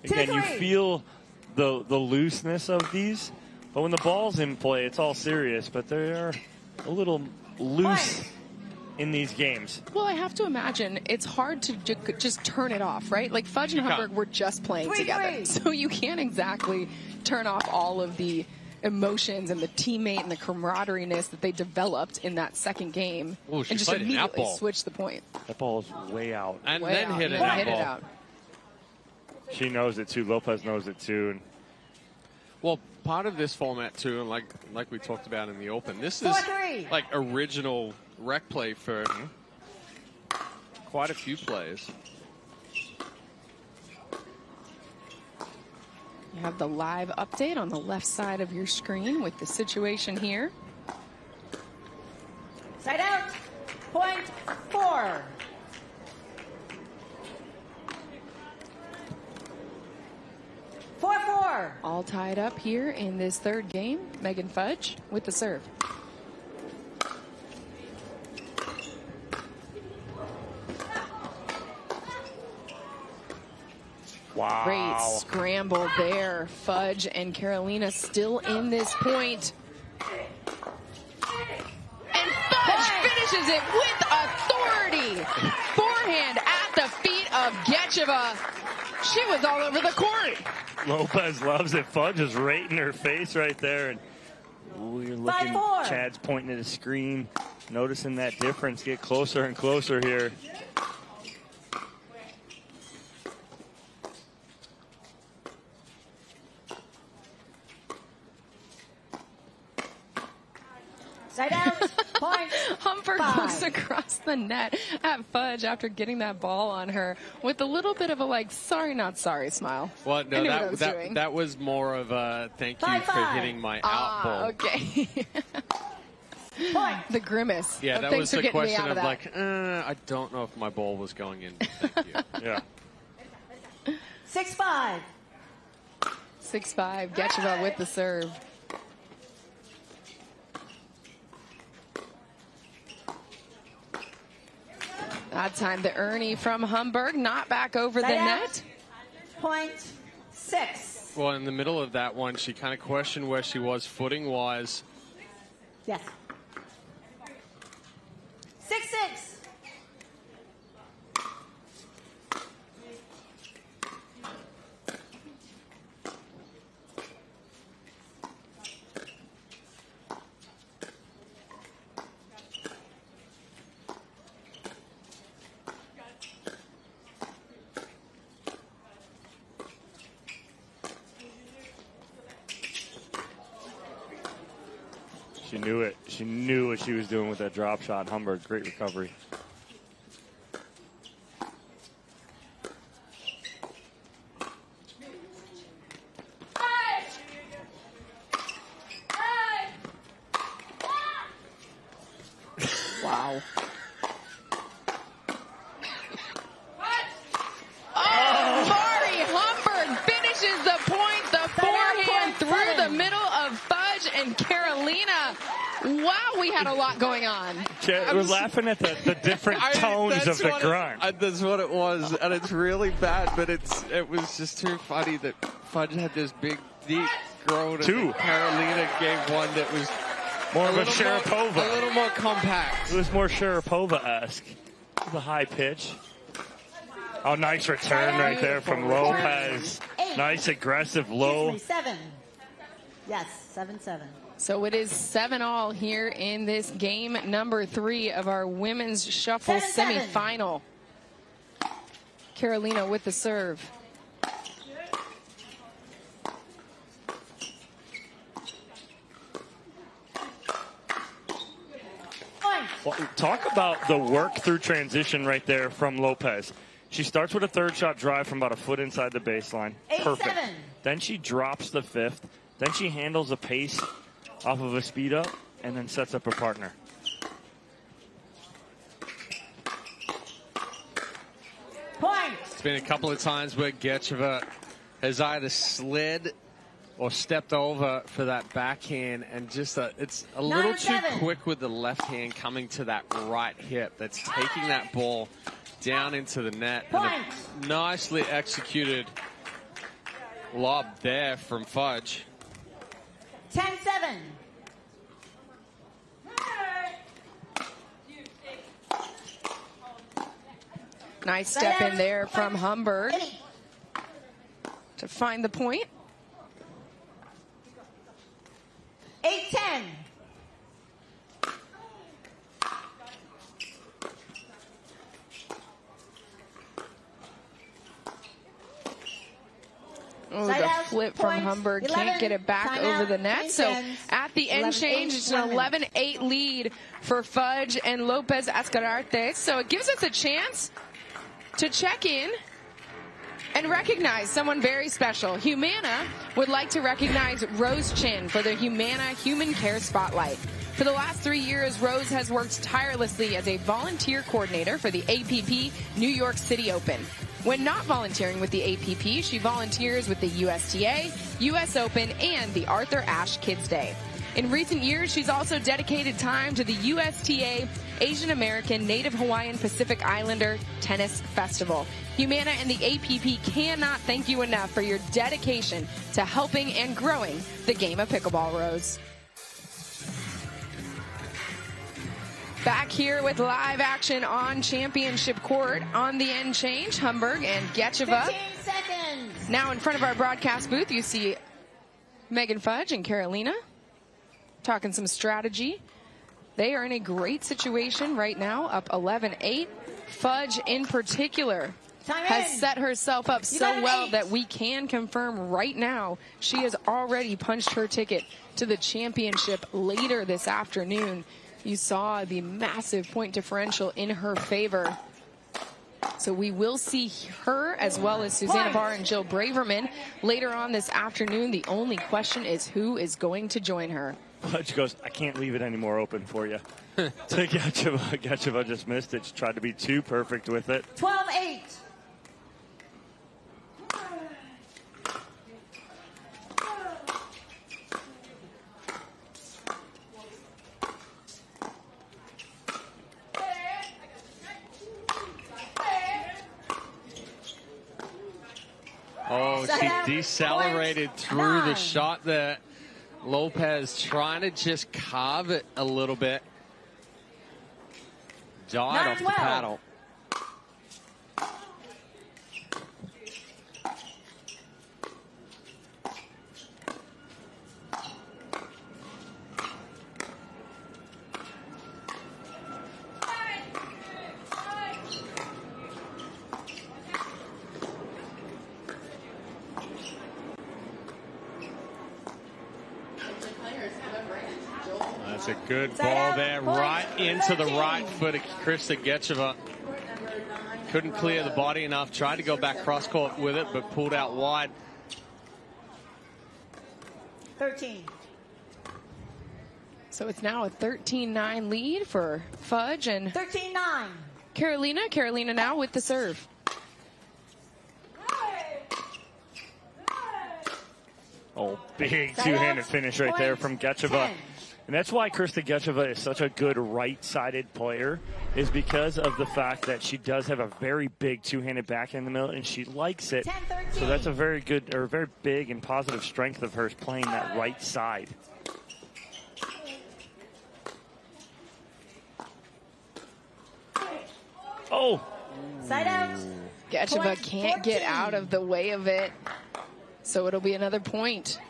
again, you feel the looseness of these. But when the ball's in play, it's all serious. But they're a little loose in these games. Well, I have to imagine it's hard to just turn it off, right? Like Fudge and Humberg were just playing together. So you can't exactly turn off all of the emotions and the teammate and the camaraderie-ness that they developed in that 2nd game. Ooh, and just immediately switch the point. That ball is way out. And way then out. hit it ball. out. She knows it too. Lopez knows it too. And well, part of this format too, and like we talked about in the Open, this is like original rec play for quite a few players. You have the live update on the left side of your screen with the situation here. Side out. Point 4. All tied up here in this 3rd game. Megan Fudge with the serve. Wow. Great scramble there. Fudge and Carolina still in this point. And Fudge finishes it with authority. Forehand at the feet of Gecheva. She was all over the court. Lopez loves it. Fudge is right in her face right there. And ooh, you're looking, Chad's pointing at the screen, noticing that difference. Get closer and closer here. Side out. Point. Humberg looks across the net at Fudge after getting that ball on her with a little bit of a like sorry not sorry smile. Well, no, that was more of a thank you for hitting my out ball. Okay. The grimace. Yeah, that was the question of like, I don't know if my ball was going in. Thank you. Yeah. 6-5. 6-5. Gecheva with the serve. That time the Ernie from Humberg, not back over the net. Point 6. Well, in the middle of that one, she kind of questioned where she was footing-wise. Yes. 6-6. She knew it. She knew what she was doing with that drop shot. Humberg, great recovery. Wow. And Carolina, wow, we had a lot going on. We're laughing at the different tones of the grunt. That's what it was, and it's really bad, but it was just too funny that Fudge had this big, deep groan, and Carolina gave one that was more of a Sharapova. A little more compact. It was more Sharapova-esque. The high pitch. Oh, nice return right there from Lopez. Nice, aggressive, low. 7. Yes, 7-7. So it is 7-all here in this game number 3 of our women's shuffle semifinal. Carolina with the serve. Well, talk about the work through transition right there from Lopez. She starts with a third shot drive from about a foot inside the baseline. Perfect. Then she drops the fifth. Then she handles a pace off of a speed up and then sets up her partner. Point. It's been a couple of times where Gecheva has either slid or stepped over for that backhand, and just it's a little too quick with the left hand coming to that right hip. That's taking that ball down into the net. And a nicely executed lob there from Fudge. 10-7. Nice step in there from Humberg to find the point. 8-10. Oh, the flip from Humberg can't get it back over the net. So at the end change, it's an 11-8 lead for Fudge and Lopez-Ascarate. So it gives us a chance to check in and recognize someone very special. Humana would like to recognize Rose Chin for the Humana Human Care Spotlight. For the last 3 years, Rose has worked tirelessly as a volunteer coordinator for the APP New York City Open. When not volunteering with the APP, she volunteers with the USTA, US Open, and the Arthur Ashe Kids Day. In recent years, she's also dedicated time to the USTA Asian American Native Hawaiian Pacific Islander Tennis Festival. Humana and the APP cannot thank you enough for your dedication to helping and growing the game of pickleball, Rose. Back here with live action on championship court on the end change, Humberg and Gecheva. 15 seconds. Now in front of our broadcast booth, you see Megan Fudge and Carolina talking some strategy. They are in a great situation right now, up 11-8. Fudge in particular has set herself up so well that we can confirm right now she has already punched her ticket to the championship later this afternoon. You saw the massive point differential in her favor. So we will see her as well as Susanna Barr and Jill Braverman later on this afternoon. The only question is who is going to join her. Fudge goes, I can't leave it any more open for you. To Gecheva. Gecheva just missed it. She tried to be too perfect with it. 12-8. Oh, she decelerated through the shot there. Lopez trying to just carve it a little bit. Died off the paddle. a good ball there, right into the right foot of Krista Gecheva. Couldn't clear the body enough. Tried to go back cross court with it, but pulled out wide. 13. So it's now a 13-9 lead for Fudge and 13-9. Carolina. Carolina now with the serve. Oh, big two-handed finish right there from Gecheva. And that's why Krista Gecheva is such a good right-sided player, is because of the fact that she does have a very big two-handed back in the middle, and she likes it. 10-13. So that's a very good, or very big and positive strength of hers, playing that right side. Oh! Side out. Gecheva can't get out of the way of it. So it'll be another point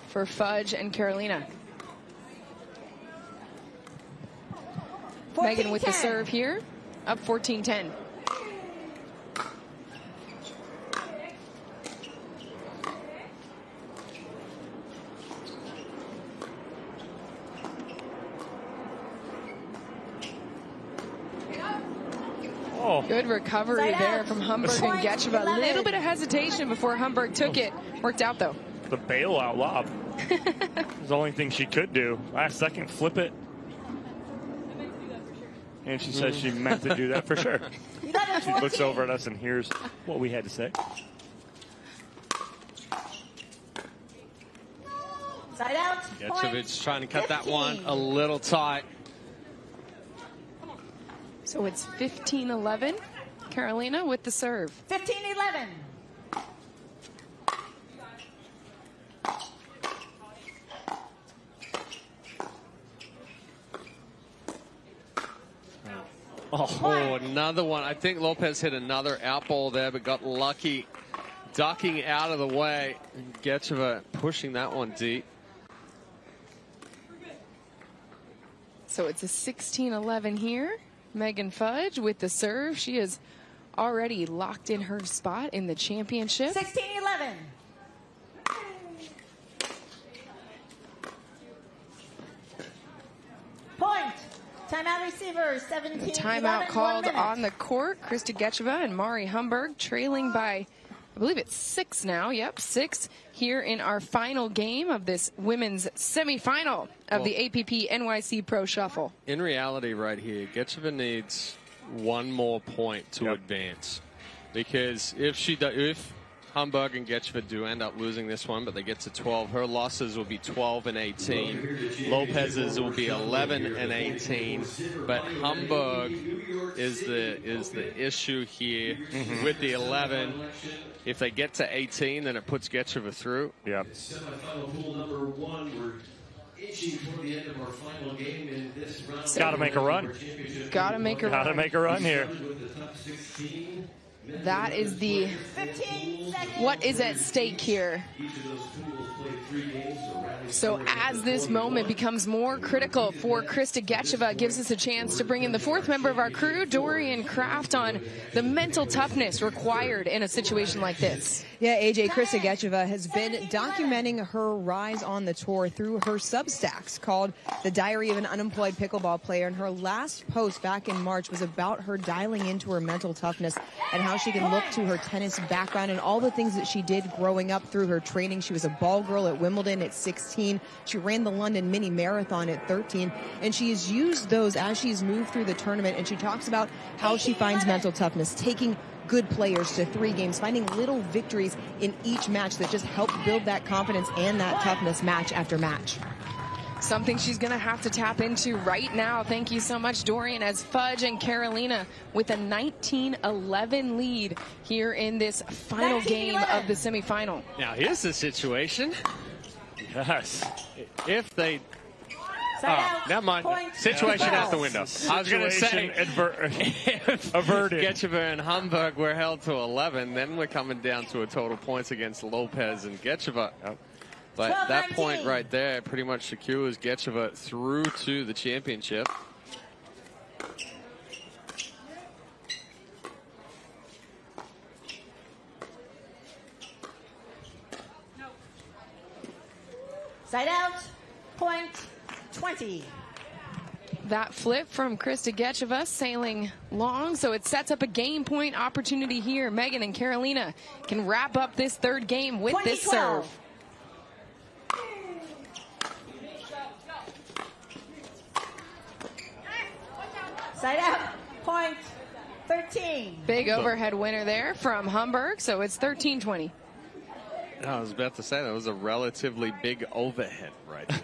for Fudge and Carolina. Megan with the serve here, up 14-10. Oh. Good recovery there from Humberg and Gecheva. A little bit of hesitation before Humberg took it. Worked out, though. The bailout lob. It's the only thing she could do. Last second, flip it. And she says she meant to do that for sure. She looks over at us and hears what we had to say. Side out. Gechevich trying to cut that one a little tight. So it's 15-11. Carolina with the serve. 15-11. Oh, another one. I think Lopez hit another out ball there, but got lucky ducking out of the way. Gecheva pushing that one deep. So it's a 16-11 here. Megan Fudge with the serve. She is already locked in her spot in the championship. 16-11. Point. Timeout receiver, 17-11. Timeout called on the court. Krista Gecheva and Mari Humberg trailing by, I believe it's 6 now. Yep, 6 here in our final game of this women's semifinal of the APP NYC Pro Shuffle. In reality right here, Gecheva needs one more point to advance. Because if Humberg and Gecheva do end up losing this one, but they get to 12, her losses will be 12 and 18. Lopez's will be 11 and 18. But Humberg is the issue here with the 11. If they get to 18, then it puts Gecheva through. Yeah. Semifinal pool number 1. We're inching toward the end of our final game in this round. Got to make a run. Got to make a run. Got to make a run here. That is the what is at stake here. So as this moment becomes more critical for Krista Gecheva, it gives us a chance to bring in the 4th member of our crew, Dorian Kraft, on the mental toughness required in a situation like this. Yeah, AJ, Krista Gecheva has been documenting her rise on the tour through her Substacks called The Diary of an Unemployed Pickleball Player. And her last post back in March was about her dialing into her mental toughness and how she can look to her tennis background and all the things that she did growing up through her training. She was a ball girl at Wimbledon at 16. She ran the London Mini Marathon at 13. And she has used those as she's moved through the tournament. And she talks about how she finds mental toughness, taking good players to 3 games, finding little victories in each match that just help build that confidence and that toughness match after match. Something she's going to have to tap into right now. Thank you so much, Dorian, as Fudge and Carolina with a 19-11 lead here in this final game of the semifinal. Now, here's the situation. Yes. If they... never mind. Situation out the window. I was going to say, averted. Gecheva and Humberg were held to 11. Then we're coming down to a total points against Lopez and Gecheva. But that point right there pretty much secures Gecheva through to the championship. Side out. Point. 15-20. That flip from Krista Gecheva sailing long, so it sets up a game point opportunity here. Megan and Carolina can wrap up this third game with this serve. Side out, point 13. Big overhead winner there from Humberg, so it's 13-20. I was about to say that was a relatively big overhead right there.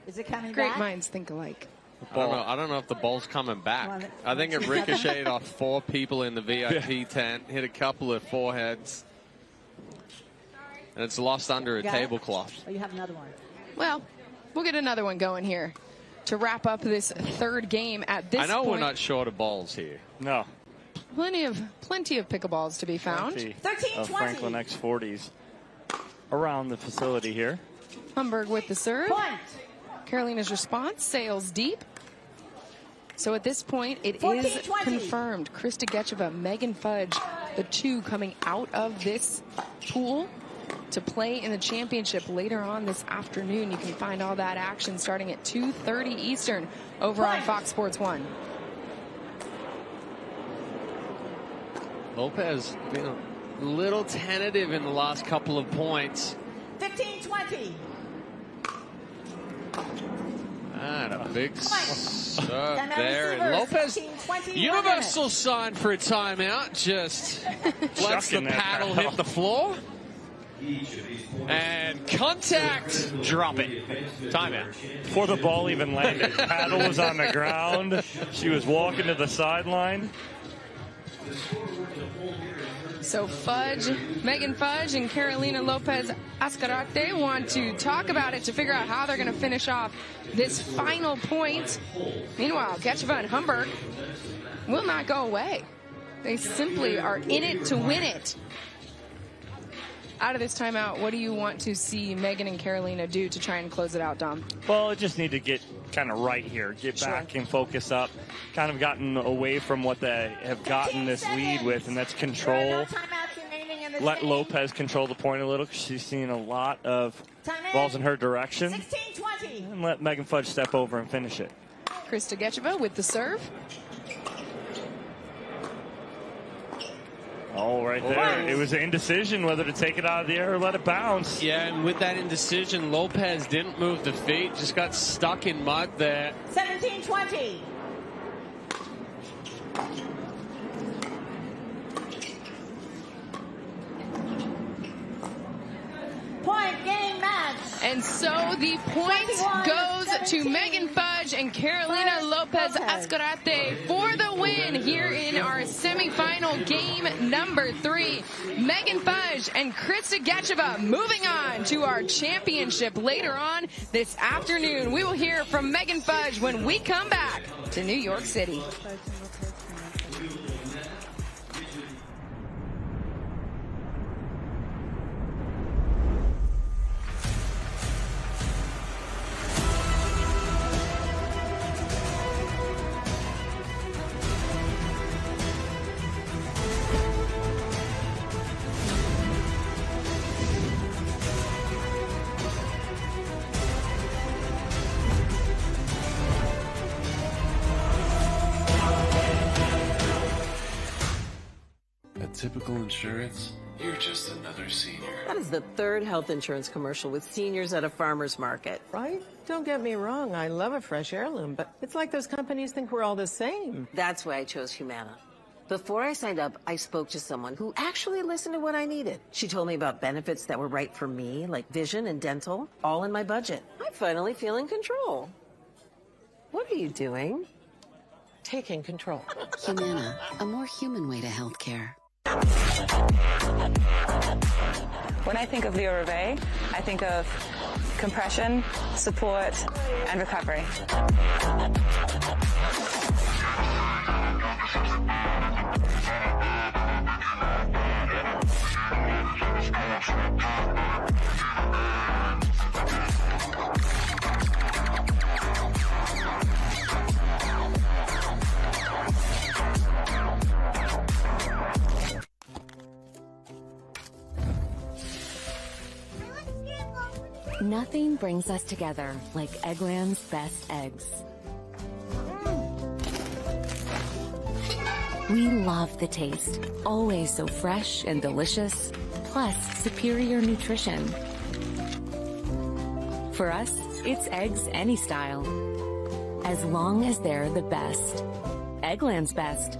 Is it coming Great back? minds think alike. I don't know if the ball's coming back. I think it ricocheted off 4 people in the VIP tent, hit a couple of foreheads, and it's lost under a tablecloth. Oh, you have another one. Well, we'll get another one going here to wrap up this third game at this point. I know we're not short of balls here. No. Plenty of pickleballs to be found. 13-20. Franklin X40s around the facility here. Humberg with the serve. Point. Carolina's response sails deep. So at this point, it is 14-20. confirmed. Krista Gecheva, Megan Fudge, the two coming out of this pool to play in the championship later on this afternoon. You can find all that action starting at 2:30 Eastern over on Fox Sports 1. Lopez been a little tentative in the last couple of points. 15-20. And a big serve Timeout there. And receivers, Lopez, 15-20, universal sign for a timeout. Just lets the paddle hit the floor. And contact. Drop it. Timeout. Before the ball even landed, paddle was on the ground. She was walking to the sideline. So Fudge, Megan Fudge and Carolina Lopez-Ascarate want to talk about it to figure out how they're going to finish off this final point. Meanwhile, Gecheva and Humberg will not go away. They simply are in it to win it. Out of this timeout, what do you want to see Megan and Carolina do to try and close it out, Dom? Well, it just need to get kind of right here. Get back and focus up. Kind of gotten away from what they have gotten this lead with, and that's control. Let Lopez control the point a little, because she's seeing a lot of balls in her direction. 16-20. And let Megan Fudge step over and finish it. Krista Gecheva with the serve. Oh, right there. It was an indecision whether to take it out of the air or let it bounce. Yeah, and with that indecision, Lopez didn't move the feet, just got stuck in mud there. 17-20. Point, game, match. And so the point goes to Megan Fudge and Carolina Lopez-Ascarate for the win here in our semifinal game number 3. Megan Fudge and Krista Gecheva moving on to our championship later on this afternoon. We will hear from Megan Fudge when we come back to New York City. Typical insurance, you're just another senior. That is the third health insurance commercial with seniors at a farmer's market. Right? Don't get me wrong, I love a fresh heirloom, but it's like those companies think we're all the same. That's why I chose Humana. Before I signed up, I spoke to someone who actually listened to what I needed. She told me about benefits that were right for me, like vision and dental, all in my budget. I finally feel in control. What are you doing? Taking control. Humana, a more human way to healthcare. When I think of Leo Reve, I think of compression, support, and recovery. Nothing brings us together like Eggland's best eggs. We love the taste, always so fresh and delicious, plus superior nutrition. For us, it's eggs any style, as long as they're the best. Eggland's best.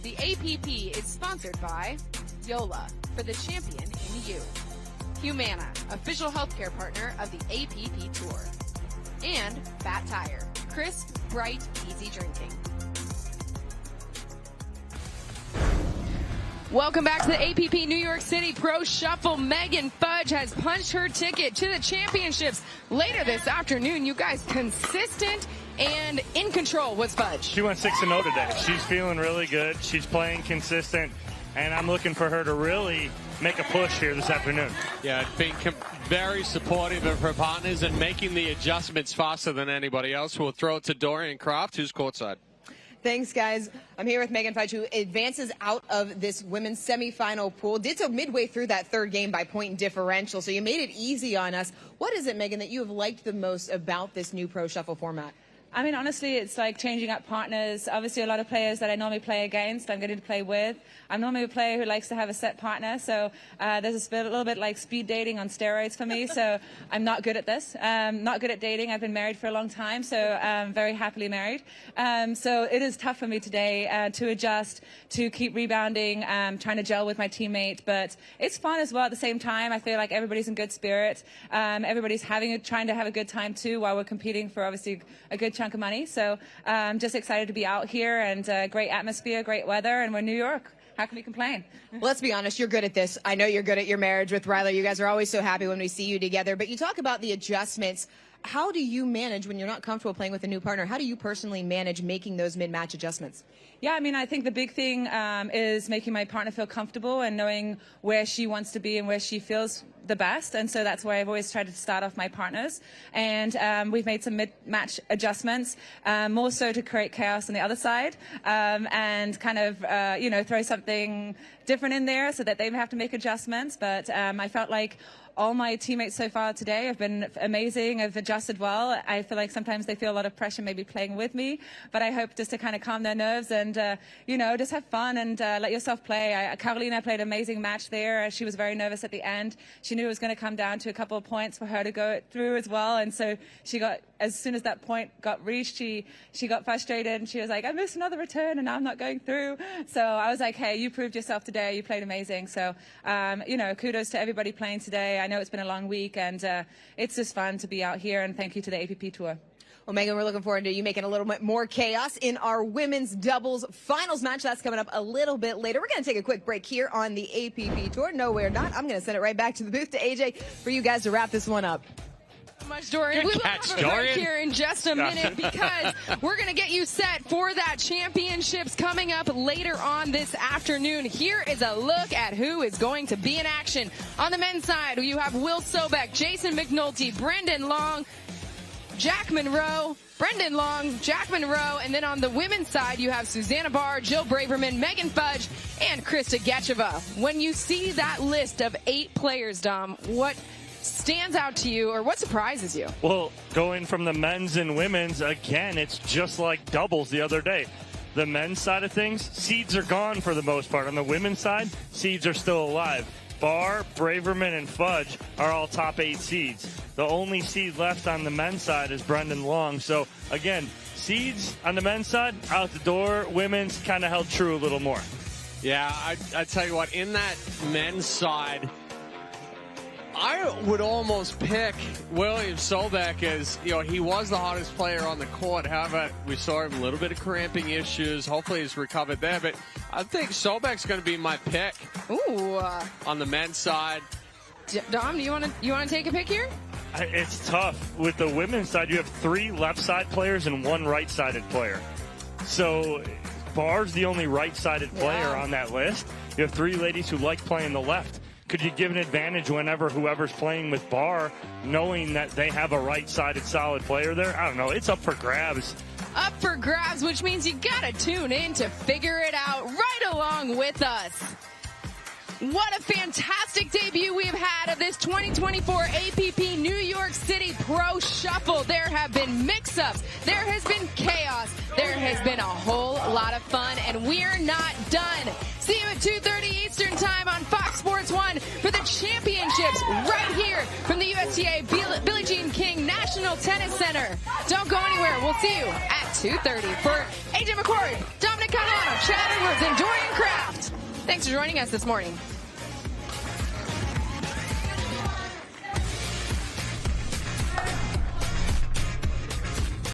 The APP is sponsored by Yola, for the champion in you. Humana, official healthcare partner of the APP Tour. And Fat Tire, crisp, bright, easy drinking. Welcome back to the APP New York City Pro Shuffle. Megan Fudge has punched her ticket to the championships later this afternoon. You guys consistent and in control was Fudge. She went 6-0 today. She's feeling really good. She's playing consistent, and I'm looking for her to really make a push here this afternoon. Yeah, being very supportive of her partners and making the adjustments faster than anybody else. We'll throw it to Dorian Kraft, who's courtside. Thanks, guys. I'm here with Megan Fudge, who advances out of this women's semifinal pool. Did so midway through that third game by point differential, so you made it easy on us. What is it, Megan, that you have liked the most about this new Pro Shuffle format? I mean, honestly, it's like changing up partners. Obviously, a lot of players that I normally play against, I'm getting to play with. I'm normally a player who likes to have a set partner, so there's a little bit like speed dating on steroids for me, so I'm not good at this. Not good at dating. I've been married for a long time, so very happily married. So it is tough for me today to adjust, to keep rebounding, trying to gel with my teammate, but it's fun as well at the same time. I feel like everybody's in good spirit. Everybody's trying to have a good time, too, while we're competing for, obviously, a good chunk of money. So just excited to be out here, and great atmosphere, great weather, and we're in New York. How can we complain? Let's be honest, you're good at this. I know you're good at your marriage with Ryler. You guys are always so happy when we see you together. But you talk about the adjustments. How do you manage when you're not comfortable playing with a new partner? How do you personally manage making those mid-match adjustments? Yeah, I mean, I think the big thing is making my partner feel comfortable and knowing where she wants to be and where she feels the best. And so that's why I've always tried to start off my partners. And we've made some mid-match adjustments, more so to create chaos on the other side, and kind of, throw something different in there so that they have to make adjustments. But I felt like all my teammates so far today have been amazing, have adjusted well. I feel like sometimes they feel a lot of pressure maybe playing with me, but I hope just to kind of calm their nerves and, just have fun and let yourself play. Carolina played an amazing match there. She was very nervous at the end. She knew it was going to come down to a couple of points for her to go through as well, and so she got, as soon as that point got reached, she got frustrated and she was like, I missed another return and now I'm not going through. So I was like, hey, you proved yourself today. You played amazing. So, kudos to everybody playing today. I know it's been a long week, and it's just fun to be out here, and thank you to the APP Tour. Well, Megan, we're looking forward to you making a little bit more chaos in our women's doubles finals match. That's coming up a little bit later. We're going to take a quick break here on the APP Tour. No, we're not. I'm going to send it right back to the booth to AJ for you guys to wrap this one up. Much, Dorian. We will have a break here in just a minute because we're going to get you set for that championships coming up later on this afternoon. Here is a look at who is going to be in action. On the men's side, you have Will Sobek, Jason McNulty, Brendan Long, Jack Monroe, Brendan Long, Jack Monroe, and then on the women's side, you have Susanna Barr, Jill Braverman, Megan Fudge, and Krista Gecheva. When you see that list of 8 players, Dom, what stands out to you or what surprises you? Well, going from the men's and women's, again, it's just like doubles the other day. The men's side of things, seeds are gone for the most part. On the women's side, seeds are still alive. Barr, Braverman, and Fudge are all top 8 seeds. The only seed left on the men's side is Brendan Long. So, again, seeds on the men's side, out the door. Women's kind of held true a little more. Yeah, I tell you what, in that men's side, I would almost pick William Sobek as, he was the hottest player on the court. However, we saw him a little bit of cramping issues. Hopefully he's recovered there. But I think Sobek's going to be my pick. Ooh. On the men's side. Dom, do you want to take a pick here? It's tough. With the women's side, you have 3 left-side players and 1 right-sided player. So Barr's the only right-sided player on that list. You have 3 ladies who like playing the left. Could you give an advantage whenever whoever's playing with Barr, knowing that they have a right-sided solid player there? I don't know. It's up for grabs. Up for grabs, which means you got to tune in to figure it out right along with us. What a fantastic debut we have had of this 2024 APP New York City Pro Shuffle. There have been mix-ups. There has been chaos. There has been a whole lot of fun, and we're not done. See you at 2:30 Eastern Time on Fox Sports 1 for the championships right here from the USTA Billie Jean King National Tennis Center. Don't go anywhere. We'll see you at 2:30. For AJ McCord, Dominic Catalano, Chad Edwards, and Dorian Kraft. Thanks for joining us this morning.